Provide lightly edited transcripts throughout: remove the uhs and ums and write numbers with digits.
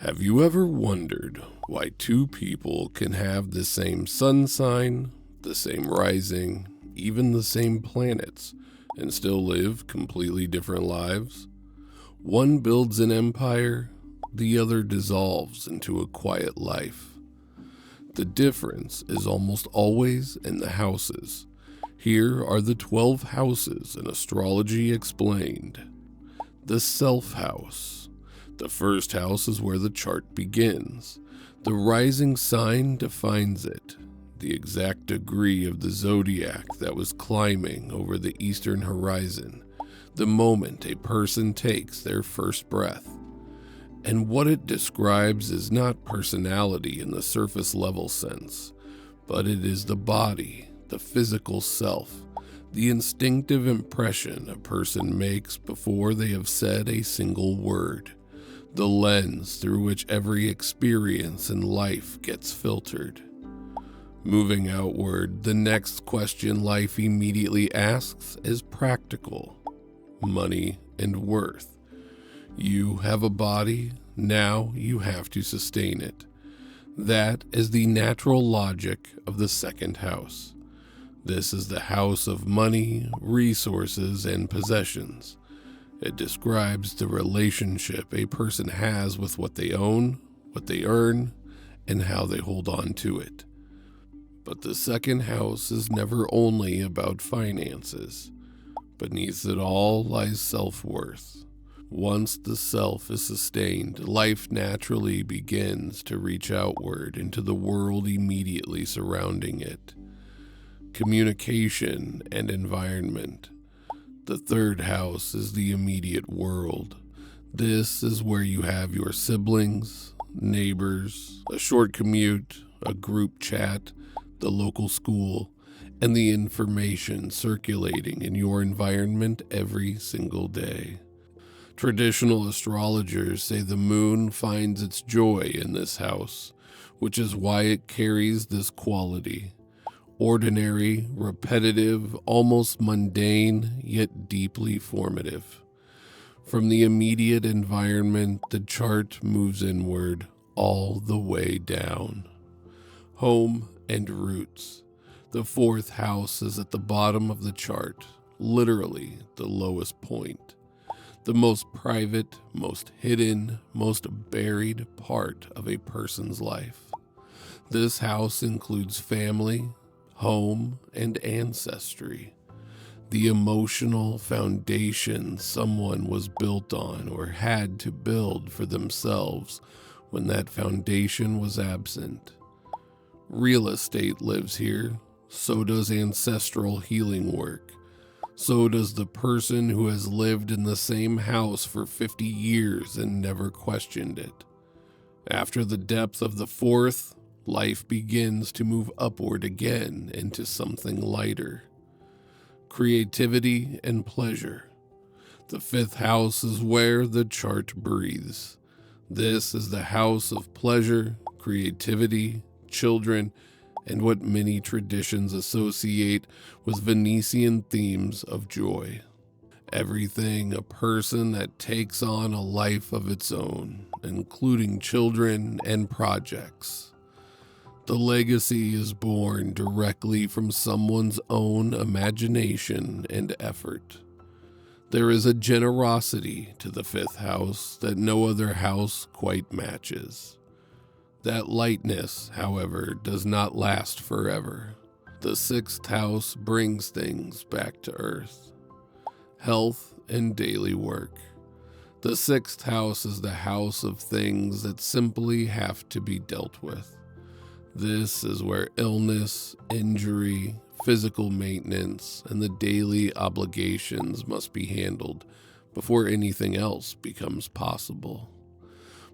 Have you ever wondered why two people can have the same sun sign, the same rising, even the same planets, and still live completely different lives? One builds an empire, the other dissolves into a quiet life. The difference is almost always in the houses. Here are the 12 houses in Astrology explained. The Self House. The first house is where the chart begins. The rising sign defines it, the exact degree of the zodiac that was climbing over the eastern horizon, the moment a person takes their first breath. And what it describes is not personality in the surface level sense, but it is the body, the physical self, the instinctive impression a person makes before they have said a single word, the lens through which every experience in life gets filtered. Moving outward, the next question life immediately asks is practical: money and worth. You have a body, now you have to sustain it. That is the natural logic of the second house. This is the house of money, resources, and possessions. It describes the relationship a person has with what they own, what they earn, and how they hold on to it. But the second house is never only about finances. Beneath it all lies self-worth. Once the self is sustained, life naturally begins to reach outward into the world immediately surrounding it. Communication and environment. The third house is the immediate world. This is where you have your siblings, neighbors, a short commute, a group chat, the local school, and the information circulating in your environment every single day. Traditional astrologers say the moon finds its joy in this house, which is why it carries this quality. Ordinary, repetitive, almost mundane, yet deeply formative. From the immediate environment, the chart moves inward, all the way down. Home and roots. The fourth house is at the bottom of the chart, literally the lowest point. The most private, most hidden, most buried part of a person's life. This house includes family, home, and ancestry. The emotional foundation someone was built on or had to build for themselves when that foundation was absent. Real estate lives here, so does ancestral healing work. So does the person who has lived in the same house for 50 years and never questioned it. After the depth of the fourth, life begins to move upward again into something lighter. Creativity and pleasure. The fifth house is where the chart breathes. This is the house of pleasure, creativity, children, and what many traditions associate with Venetian themes of joy. Everything a person that takes on a life of its own, including children and projects. The legacy is born directly from someone's own imagination and effort. There is a generosity to the fifth house that no other house quite matches. That lightness, however, does not last forever. The sixth house brings things back to earth. Health and daily work. The sixth house is the house of things that simply have to be dealt with. This is where illness, injury, physical maintenance, and the daily obligations must be handled before anything else becomes possible.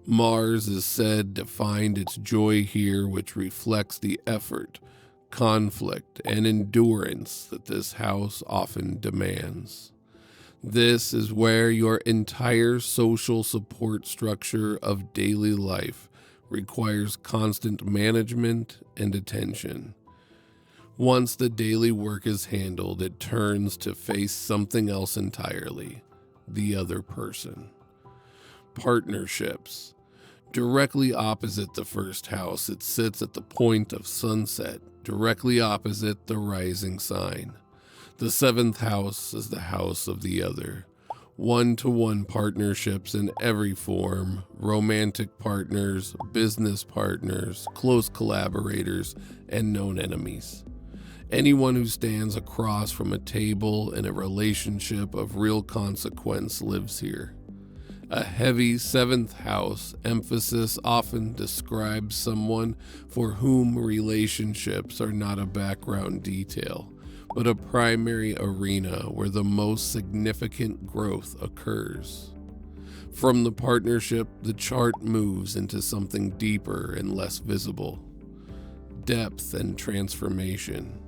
Mars is said to find its joy here, which reflects the effort, conflict, and endurance that this house often demands. This is where your entire social support structure of daily life requires constant management and attention. Once the daily work is handled, it turns to face something else entirely, the other person. Partnerships. Directly opposite the first house, it sits at the point of sunset, directly opposite the rising sign. The seventh house is the house of the other. One-to-one partnerships in every form, romantic partners, business partners, close collaborators, and known enemies. Anyone who stands across from a table in a relationship of real consequence lives here. A heavy seventh house emphasis often describes someone for whom relationships are not a background detail, but a primary arena where the most significant growth occurs. From the partnership, the chart moves into something deeper and less visible: depth and transformation.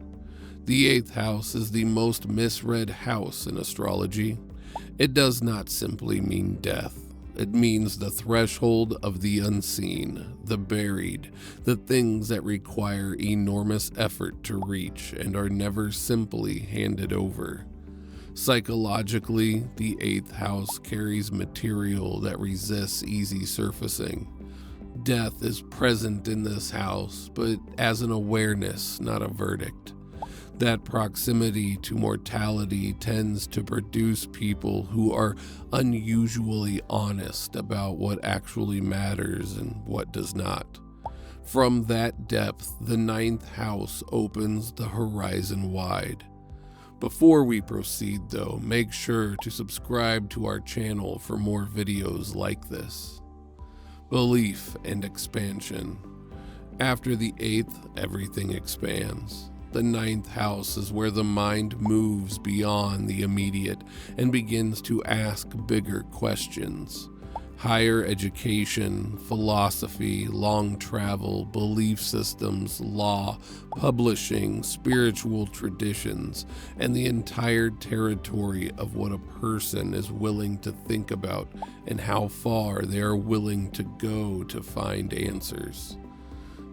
The eighth house is the most misread house in astrology. It does not simply mean death. It means the threshold of the unseen, the buried, the things that require enormous effort to reach and are never simply handed over. Psychologically, the eighth house carries material that resists easy surfacing. Death is present in this house, but as an awareness, not a verdict. That proximity to mortality tends to produce people who are unusually honest about what actually matters and what does not. From that depth, the ninth house opens the horizon wide. Before we proceed though, make sure to subscribe to our channel for more videos like this. Belief and expansion. After the eighth, everything expands. The ninth house is where the mind moves beyond the immediate and begins to ask bigger questions. Higher education, philosophy, long travel, belief systems, law, publishing, spiritual traditions, and the entire territory of what a person is willing to think about and how far they are willing to go to find answers.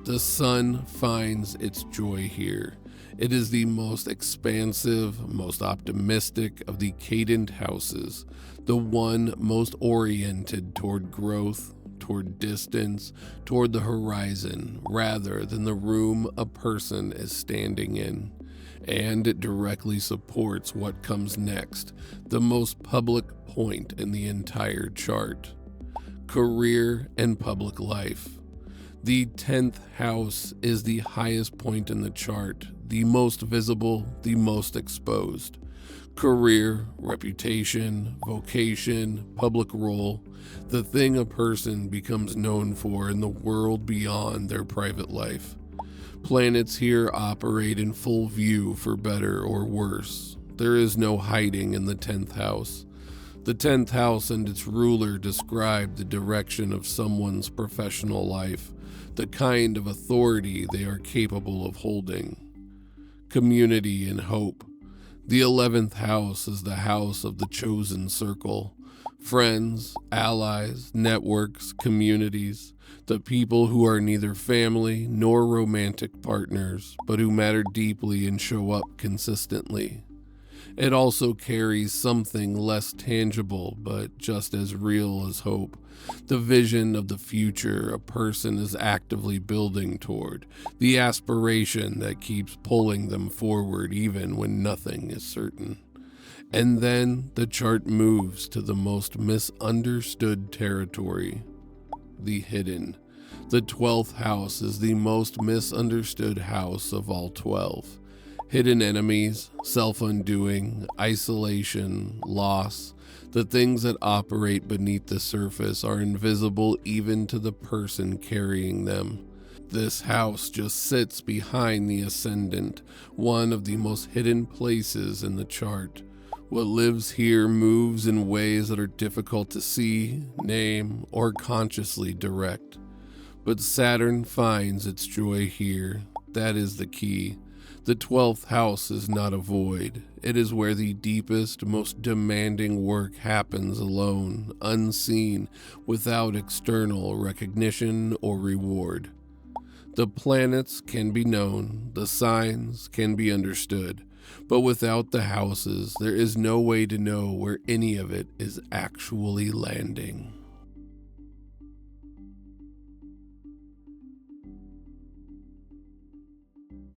The sun finds its joy here. It is the most expansive, most optimistic of the cadent houses, the one most oriented toward growth, toward distance, toward the horizon, rather than the room a person is standing in. And it directly supports what comes next, the most public point in the entire chart: career and public life. The 10th house is the highest point in the chart, the most visible, the most exposed. Career, reputation, vocation, public role, the thing a person becomes known for in the world beyond their private life. Planets here operate in full view for better or worse. There is no hiding in the 10th house. The 10th house and its ruler describe the direction of someone's professional life, the kind of authority they are capable of holding. Community and hope. The 11th house is the house of the chosen circle. Friends, allies, networks, communities, the people who are neither family nor romantic partners, but who matter deeply and show up consistently. It also carries something less tangible, but just as real as hope. The vision of the future a person is actively building toward, the aspiration that keeps pulling them forward even when nothing is certain. And then the chart moves to the most misunderstood territory: the hidden. The 12th house is the most misunderstood house of all 12. Hidden enemies, self-undoing, isolation, loss, the things that operate beneath the surface are invisible even to the person carrying them. This house just sits behind the ascendant, one of the most hidden places in the chart. What lives here moves in ways that are difficult to see, name, or consciously direct. But Saturn finds its joy here. That is the key. The 12th house is not a void. It is where the deepest, most demanding work happens alone, unseen, without external recognition or reward. The planets can be known, the signs can be understood, but without the houses, there is no way to know where any of it is actually landing.